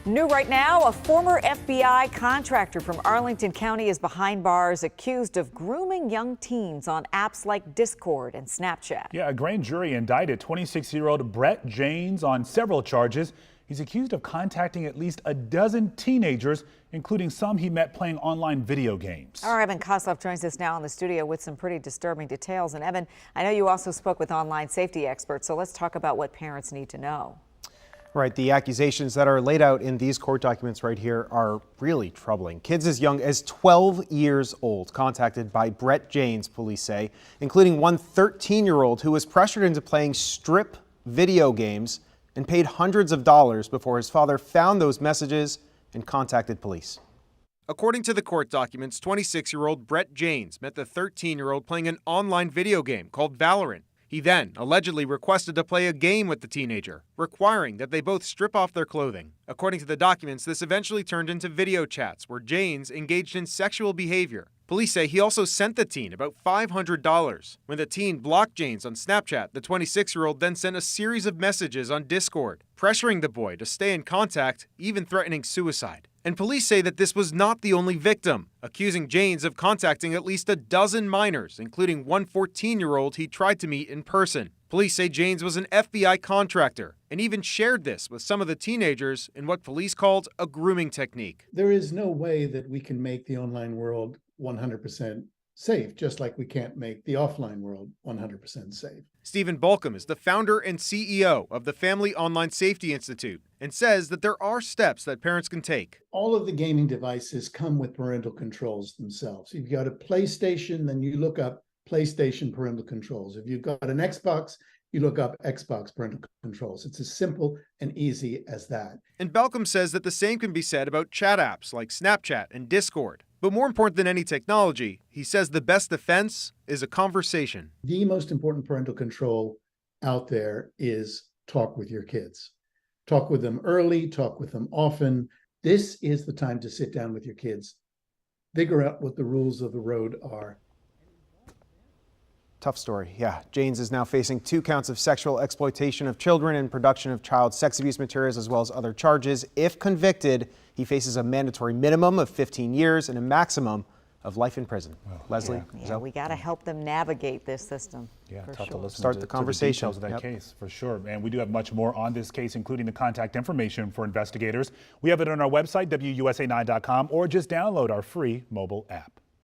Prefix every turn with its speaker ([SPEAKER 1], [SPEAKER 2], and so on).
[SPEAKER 1] New right now, a former FBI contractor from Arlington County is behind bars accused of grooming young teens on apps like Discord and Snapchat.
[SPEAKER 2] Yeah, a grand jury indicted 26-year-old Brett Janes on several charges. He's accused of contacting at least a dozen teenagers, including some he met playing online video games.
[SPEAKER 1] Our Evan Kosloff joins us now in the studio with some pretty disturbing details. And Evan, I know you also spoke with online safety experts, so let's talk about what parents need to know.
[SPEAKER 3] Right, the accusations that are laid out in these court documents right here are really troubling. Kids as young as 12 years old contacted by Brett Janes, police say, including one 13-year-old who was pressured into playing strip video games and paid hundreds of dollars before his father found those messages and contacted police.
[SPEAKER 4] According to the court documents, 26-year-old Brett Janes met the 13-year-old playing an online video game called Valorant. He then allegedly requested to play a game with the teenager, requiring that they both strip off their clothing. According to the documents, this eventually turned into video chats where Janes engaged in sexual behavior. Police say he also sent the teen about $500. When the teen blocked Janes on Snapchat, the 26-year-old then sent a series of messages on Discord, pressuring the boy to stay in contact, even threatening suicide. And police say that this was not the only victim, accusing Janes of contacting at least a dozen minors, including one 14-year-old he tried to meet in person. Police say Janes was an FBI contractor and even shared this with some of the teenagers in what police called a grooming technique.
[SPEAKER 5] There is no way that we can make the online world 100% safe, just like we can't make the offline world 100% safe.
[SPEAKER 4] Stephen Balcom is the founder and CEO of the Family Online Safety Institute and says that there are steps that parents can take.
[SPEAKER 5] All of the gaming devices come with parental controls themselves. If you've got a PlayStation, then you look up PlayStation parental controls. If you've got an Xbox, you look up Xbox parental controls. It's as simple and easy as that.
[SPEAKER 4] And Balcom says that the same can be said about chat apps like Snapchat and Discord. But more important than any technology, he says the best defense is a conversation.
[SPEAKER 5] The most important parental control out there is talk with your kids. Talk with them early, talk with them often. This is the time to sit down with your kids, figure out what the rules of the road are.
[SPEAKER 3] Tough story. Yeah, Janes is now facing 2 counts of sexual exploitation of children and production of child sex abuse materials, as well as other charges. If convicted, he faces a mandatory minimum of 15 years and a maximum of life in prison.
[SPEAKER 2] Oh,
[SPEAKER 3] Leslie?
[SPEAKER 1] Yeah, we got to help them navigate this system.
[SPEAKER 2] Yeah,
[SPEAKER 1] for
[SPEAKER 2] tough
[SPEAKER 1] sure.
[SPEAKER 2] to listen
[SPEAKER 3] Start the conversation.
[SPEAKER 2] to the details of that case, for sure. And we do have much more on this case, including the contact information for investigators. We have it on our website, WUSA9.com, or just download our free mobile app.